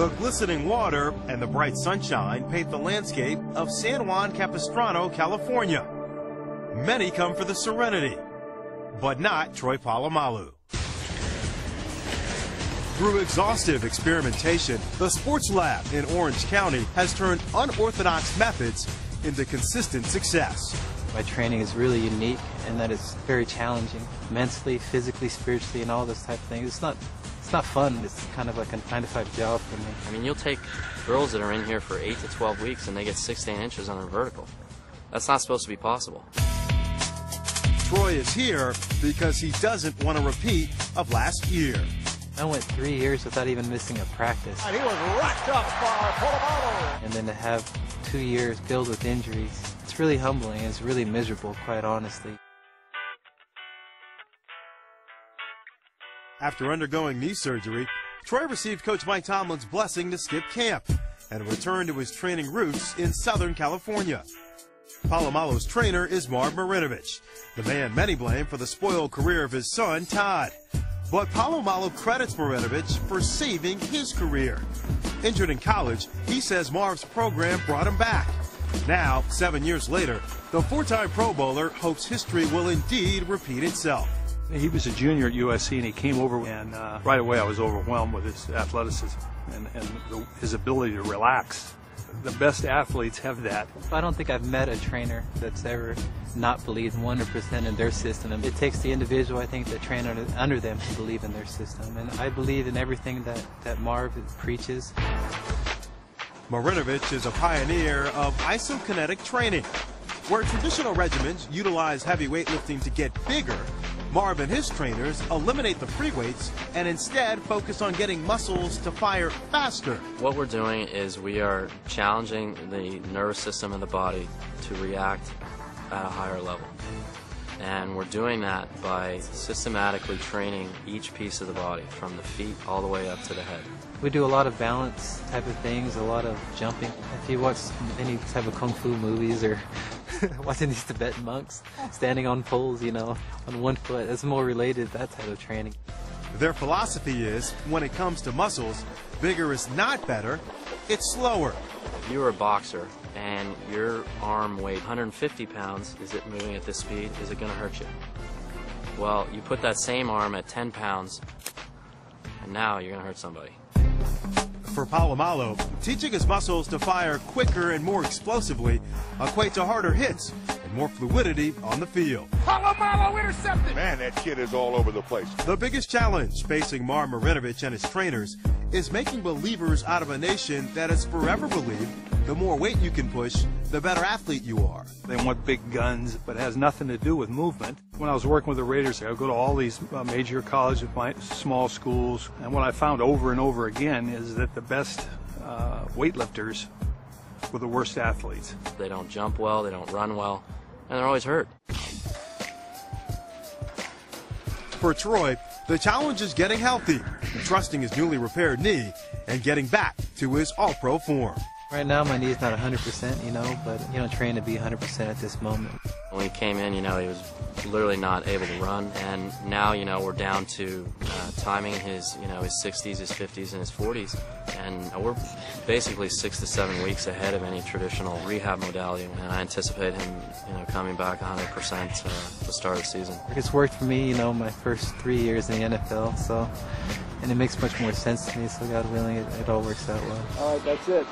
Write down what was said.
The glistening water and the bright sunshine paint the landscape of San Juan Capistrano, California. Many come for the serenity, but not Troy Polamalu. Through exhaustive experimentation, the Sports Lab in Orange County has turned unorthodox methods into consistent success. My training is really unique in that it's very challenging, mentally, physically, spiritually, and all those type of things. It's not fun. It's kind of like a 9-to-5 job for me. I mean, you'll take girls that are in here for 8 to 12 weeks and they get 6 to 8 inches on their vertical. That's not supposed to be possible. Troy is here because he doesn't want a repeat of last year. I went 3 years without even missing a practice. And he was racked up by Polamalu. And then to have 2 years filled with injuries, it's really humbling. It's really miserable, quite honestly. After undergoing knee surgery, Troy received Coach Mike Tomlin's blessing to skip camp and return to his training roots in Southern California. Polamalu's trainer is Marv Marinovich, the man many blame for the spoiled career of his son, Todd. But Polamalu credits Marinovich for saving his career. Injured in college, he says Marv's program brought him back. Now, 7 years later, the 4-time Pro Bowler hopes history will indeed repeat itself. He was a junior at USC, and he came over, and right away I was overwhelmed with his athleticism and his ability to relax. The best athletes have that. I don't think I've met a trainer that's ever not believed 100% in their system. It takes the individual, I think, that train under them to believe in their system. And I believe in everything that Marv preaches. Marinovich is a pioneer of isokinetic training. Where traditional regimens utilize heavy weightlifting to get bigger, Marv and his trainers eliminate the free weights and instead focus on getting muscles to fire faster. What we're doing is we are challenging the nervous system of the body to react at a higher level. And we're doing that by systematically training each piece of the body, from the feet all the way up to the head. We do a lot of balance type of things, a lot of jumping. If you watch any type of kung fu movies or watching these Tibetan monks standing on poles, on one foot, it's more related to that type of training. Their philosophy is, when it comes to muscles, bigger is not better, it's slower. If you were a boxer and your arm weighed 150 pounds, is it moving at this speed? Is it going to hurt you? Well, you put that same arm at 10 pounds, and now you're going to hurt somebody. For Polamalu, teaching his muscles to fire quicker and more explosively equate to harder hits and more fluidity on the field. Polamalu intercepted. Man, that kid is all over the place. The biggest challenge facing Marv Marinovich and his trainers is making believers out of a nation that has forever believed the more weight you can push, the better athlete you are. They want big guns, but it has nothing to do with movement. When I was working with the Raiders, I would go to all these major colleges, small schools, and what I found over and over again is that the best weightlifters were the worst athletes. They don't jump well, they don't run well, and they're always hurt. For Troy, the challenge is getting healthy, trusting his newly repaired knee, and getting back to his all-pro form. Right now my knee is not 100%, but train to be 100% at this moment. When he came in, he was literally not able to run, and now, we're down to timing his 60s, his 50s, and his 40s, and we're basically 6 to 7 weeks ahead of any traditional rehab modality, and I anticipate him, coming back 100% at the start of the season. It's worked for me, my first 3 years in the NFL, and it makes much more sense to me, so God willing, it all works out well. All right, that's it.